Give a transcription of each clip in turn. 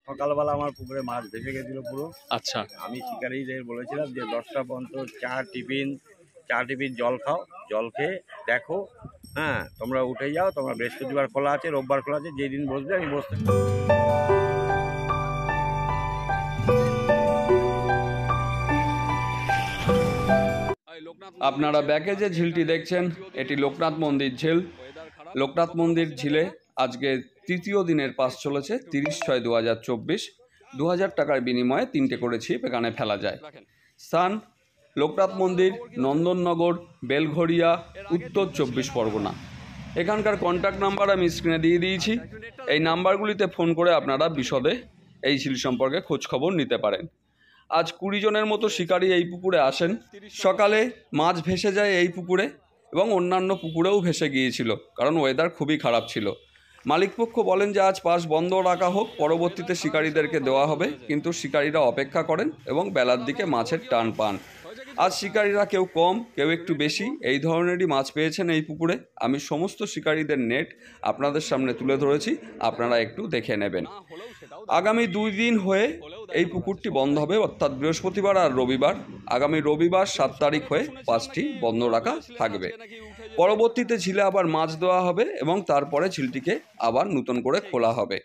সকালবেলা আমার পুকুরে মাছ ভেসে গেছিল পুরো। আচ্ছা, আমি শিকারীদের বলেছিলাম যে 10টা পর্যন্ত চা টিফিন জল খাও, জল খেয়ে দেখো। হ্যাঁ, তোমরা উঠে যাও, তোমরা বৃহস্পতিবার খোলা আছে, রোববার খোলা আছে, যেদিন বসবে আমি বসতে। আপনারা ব্যাকে যে ঝিলটি দেখছেন এটি লোকনাথ মন্দির ঝিল। লোকনাথ মন্দির ঝিলে আজকে তৃতীয় দিনের পাস চলেছে 30/6/2024। 2000 টাকার বিনিময়ে 3টে করে ছিপ এখানে ফেলা যায়। স্থান লোকনাথ মন্দির, নন্দননগর, বেলঘরিয়া, উত্তর 24 পরগনা। এখানকার কন্ট্যাক্ট নাম্বার আমি স্ক্রিনে দিয়ে দিয়েছি। এই নাম্বারগুলিতে ফোন করে আপনারা বিশদে এই ঝিল সম্পর্কে খোঁজখবর নিতে পারেন। আজ 20 জনের মতো শিকারী এই পুকুরে আসেন। সকালে মাছ ভেসে যায় এই পুকুরে এবং অন্যান্য পুকুরেও ভেসে গিয়েছিল, কারণ ওয়েদার খুবই খারাপ ছিল। মালিকপক্ষ বলেন যে আজ পাস বন্ধ রাখা হোক, পরবর্তীতে শিকারীদেরকে দেওয়া হবে, কিন্তু শিকারীরা অপেক্ষা করেন এবং বেলার দিকে মাছের টান পান। আজ শিকারীরা কেউ কম, কেউ একটু বেশি এই ধরনেরই মাছ পেয়েছেন এই পুকুরে। আমি সমস্ত শিকারীদের নেট আপনাদের সামনে তুলে ধরেছি, আপনারা একটু দেখে নেবেন। আগামী 2 দিন হয়ে এই পুকুরটি বন্ধ হবে, অর্থাৎ বৃহস্পতিবার আর রবিবার। আগামী রবিবার 7 তারিখ হয়ে পাসটি বন্ধ রাখা থাকবে। পরবর্তীতে ঝিলে আবার মাছ দেওয়া হবে এবং তারপরে ঝিলটিকে আবার নতুন করে খোলা হবে।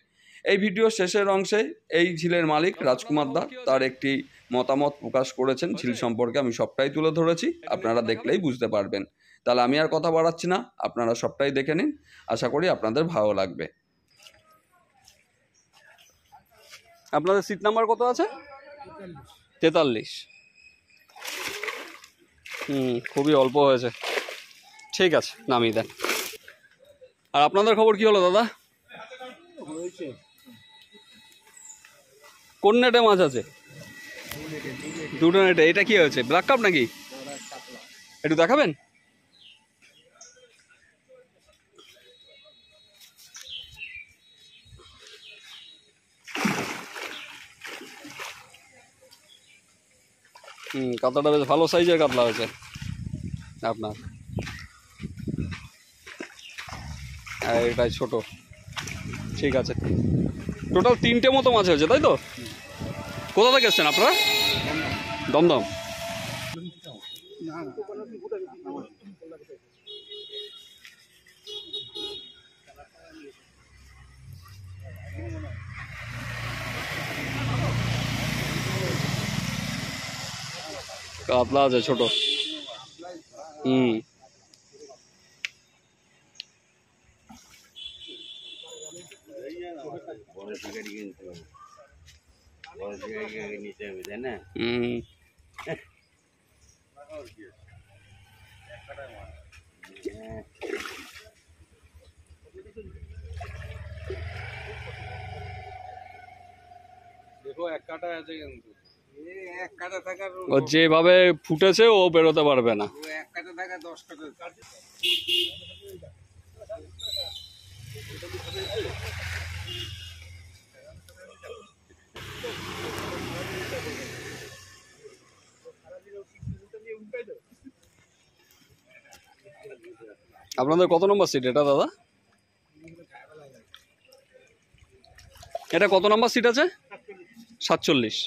এই ভিডিও শেষের অংশে এই ঝিলের মালিক রাজকুমার দা তার একটি মতামত প্রকাশ করেছেন ঝিল সম্পর্কে। আমি সবটাই তুলে ধরেছি, আপনারা দেখলেই বুঝতে পারবেন। তাহলে আমি আর কথা বাড়াচ্ছি না, আপনারা সবটাই দেখে নিন, আশা করি আপনাদের ভালো লাগবে। আপনাদের সিট নাম্বার কত আছে? 43। খুবই অল্প হয়েছে, ঠিক আছে নামিয়ে দেন। আর আপনাদের খবর কি হলো দাদা? কোন নেটে মাছ আছে? 2টো নেটে। এটা কি হয়েছে, ব্ল্যাক কাপ নাকি? একটু দেখাবেন। কাতলাটা বেশ ভালো সাইজের কাতলা হয়েছে আপনার। এটাই ছোট, ঠিক আছে। টোটাল 3টে মতো মাছ হয়েছে, তাই তো? কোথা থেকে এসছেন আপনারা? দমদম। কাতলা আছে ছোট। ও যেভাবে ফুটেছে ও বেরোতে পারবে না। আপনাদের কত নম্বর সিট এটা দাদা? এটা কত নম্বর সিট আছে? 47।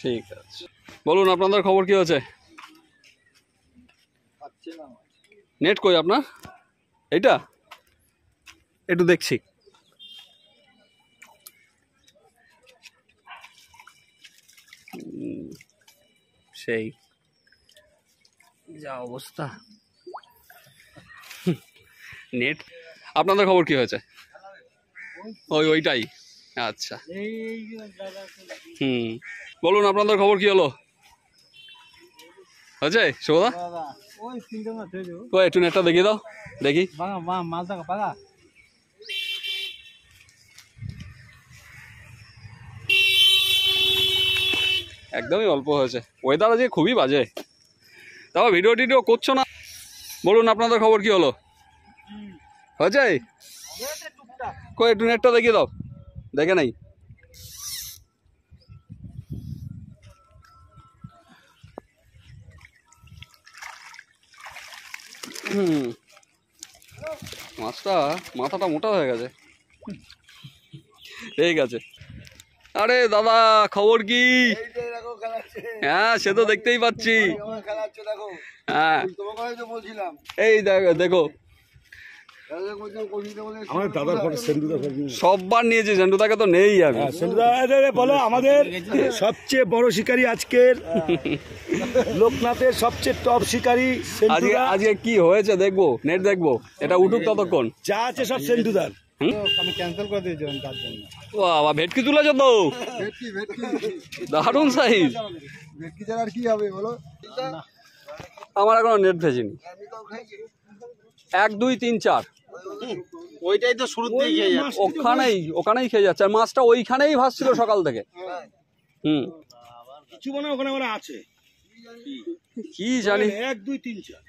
ঠিক আছে, বলুন আপনাদের খবর কি হচ্ছে? নেট কই আপনার? এইটা একটু দেখছি। সেই যা অবস্থা নেট। আপনাদের খবর কি হয়েছে? ওইটাই, আচ্ছা। বলুন আপনাদের খবর কি হলো? হয়েছে শোভা? একটু নেটটা দেখিয়ে দাও দেখি। একদমই অল্প হয়েছে, ওয়েদার আজকে খুবই বাজে। তারপর ভিডিও টিডিও করছো না। বলুন আপনাদের খবর কি হলো? হয়েছে? একটু নেটটা দেখিয়ে দাও, দেখে নাই। মাছটা মাথাটা মোটা হয়ে গেছে। ঠিক আছে। আরে দাদা খবর কি? হ্যাঁ সে তো দেখতেই পাচ্ছি। হ্যাঁ এই দেখো দেখো সববার নিয়েছি, সেন্টুদাকে তো নেই আমি। বলো আমাদের সবচেয়ে বড় শিকারী আজকের লোকনাথের সবচেয়ে টপ শিকারী আজকে কি হয়েছে দেখবো, নেট দেখবো, এটা উঠুক ততক্ষণ। যা আছে সব সেন্টুদার। আমি ক্যান্সেল করে দিয়েছিলাম তার জন্য। বাবা ভেটকি তুলেছো তো, দারুণ সাইজ। ভেটকি ছাড়া আর কি হবে বলো? আমার এখনো নেট ভেজেনি। 1 2 3 4 ওইটাই তো শুরুতেই খেয়ে যাচ্ছে। ওখানেই খেয়ে যাচ্ছে, আর মাছটা ওইখানেই ভাসছিল সকাল থেকে। কিছু মনে হয় ওখানে আছে কি জানি। 1 2 3 4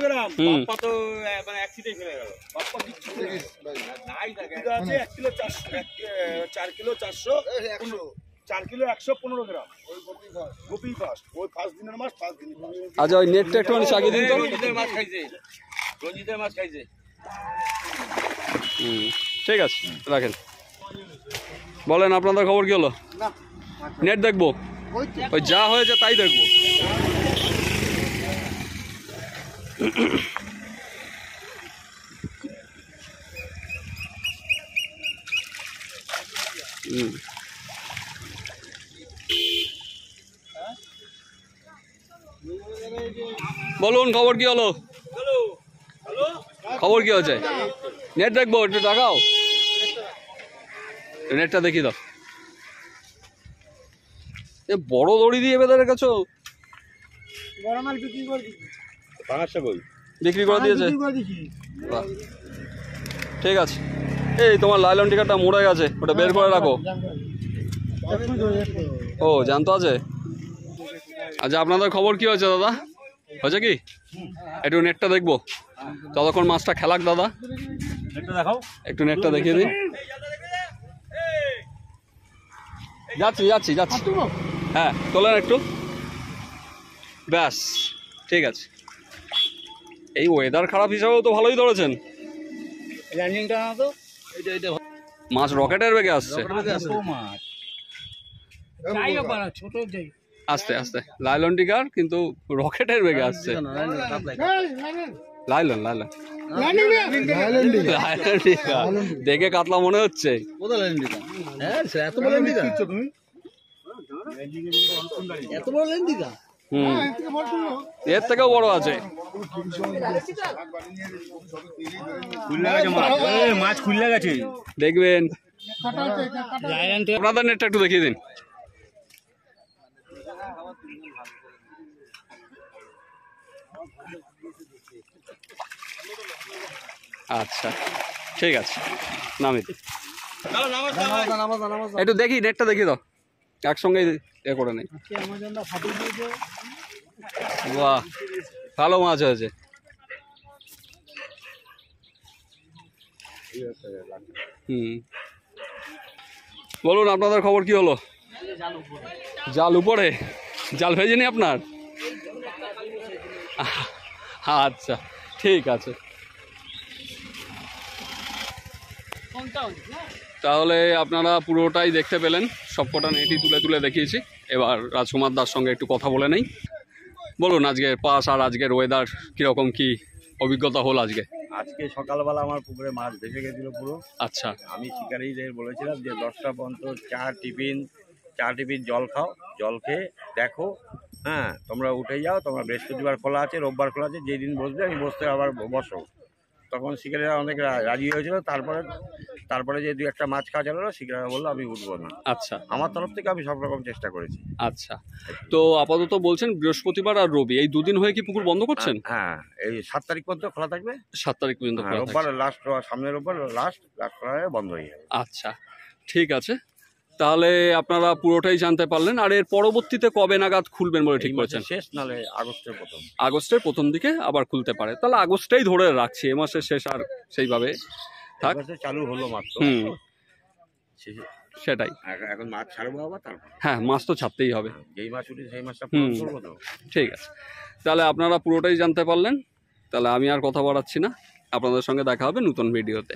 গ্রাম বাপ্পা তো মানে অ্যাক্সিডেন্ট হয়ে গেল। বাপ্পা কিছু আছে 1 কিলো 400 4 কিলো 400 4 কিলো 115 গ্রাম। ওই গোপী ফাস্ট ওই ফার্স্ট দিনের মাছ ফার্স্ট দিন। আচ্ছা ওই নেটটা একটুখানি চাগিয়ে দিন তো। রঞ্জিতের মাছ খাইছে। ঠিক আছে রাখেন। বলেন আপনাদের খবর কি হলো? নেট দেখবো, ওই যা হয়েছে তাই দেখবো। বলুন খবর কি হলো? খবর কি হচ্ছে? নেট দেখবো, একটু দেখাও নেটটা, দেখি দাও। এ বড় দড়ি দিয়ে বেঁধে রেখেছো? বড় মাল বিক্রি করে বিক্রি করে দিয়েছে। বাহ, ঠিক আছে। এই তোমার লাইলন টিকারটা মুড়ে গেছে, ওটা বের করে রাখো। ও জানতো আছে। আচ্ছা আপনাদের খবর কি হয়েছে দাদা? হয়েছে কি? একটু নেটটা দেখবো, ততক্ষণ মাছটা খেলাক দাদা। একটু নেটটা দেখিয়ে দিন। যাচ্ছি। হ্যাঁ তোলেন একটু, ব্যাস ঠিক আছে। এই ওয়েদার খারাপ হিসাবেও তো ভালোই ধরেছেন। মাছ রকেটের বেগে আসছে। আস্তে আস্তে লাইলন টিকার, কিন্তু রকেটের বেগে আসছে। লাইলন টিকা দেখে কাতলা মনে হচ্ছে। এর থেকেও বড় আছে। মাছ খুললে গেছে দেখবেন। আপনাদের নেটটা একটু দেখিয়ে দিন। আচ্ছা ঠিক আছে, নামি একটু দেখি, নেটটা দেখিয়ে দাও, একসঙ্গে এ করে নেই। বাহ ভালো মাছ হয়েছে। বলুন আপনাদের খবর কি হলো? জাল উপরে, জাল ভেজেনি আপনার? আচ্ছা ঠিক আছে। তাহলে আপনারা পুরোটাই দেখতে পেলেন, সবকটা নেটই তুলে দেখিয়েছি। এবার রাজকুমার দার সঙ্গে একটু কথা বলে নেই। বলুন আজকের পাস আর আজকের ওয়েদার কীরকম কি অভিজ্ঞতা হল আজকে? আজকে সকালবেলা আমার পুকুরে মাছ ভেসে গেছিলো পুরো। আচ্ছা। আমি শিকারীদের বলেছিলাম যে 10টা পর্যন্ত চা টিফিন জল খাও, জল খেয়ে দেখো। হ্যাঁ তোমরা উঠে যাও, তোমরা বৃহস্পতিবার খোলা আছে, রোববার খোলা আছে, যেদিন বসবে আমি বসতে আবার বসো। তখন শিকারীরা অনেক রাজি হয়েছিল। তারপরে যে 2-1টা মাছ খাওয়া চলো, শিকারীরা বললো আমি উঠবো না। আচ্ছা, আমার তরফ থেকে আমি সব রকম চেষ্টা করেছি। আচ্ছা, তো আপাতত বলছেন বৃহস্পতিবার আর রবি এই দুদিন হয়ে কি পুকুর বন্ধ করছেন? হ্যাঁ এই 7 তারিখ পর্যন্ত খোলা থাকবে। 7 তারিখ পর্যন্ত খোলা থাকবে। রোববার লাস্ট, সামনের রোববার লাস্ট বন্ধ হয়ে যাবে। আচ্ছা ঠিক আছে, তাহলে আপনারা পুরোটাই জানতে পারলেন। আর এর পরবর্তীতে কবে নাগাদ খুলবেন বলে ঠিক করেছেন? শেষ নালে আগস্টের প্রথম। আগস্টের প্রথম দিকে আবার খুলতে পারে, তাহলে আগস্টেই ধরে রাখছি, এ মাসের শেষ আর সেইভাবে থাক। চালু হলো মাত্র। সেটাই, এখন মাছ ছাড়বো আবার তারপর। হ্যাঁ মাছ তো ছাড়তেই হবে, যেই মাছ উঠে সেই মাছটা পূরণ করবো তো। ঠিক আছে, তাহলে আপনারা পুরোটাই জানতে পারলেন। তাহলে আমি আর কথা বাড়াচ্ছি না, আপনাদের সঙ্গে দেখা হবে নতুন ভিডিওতে।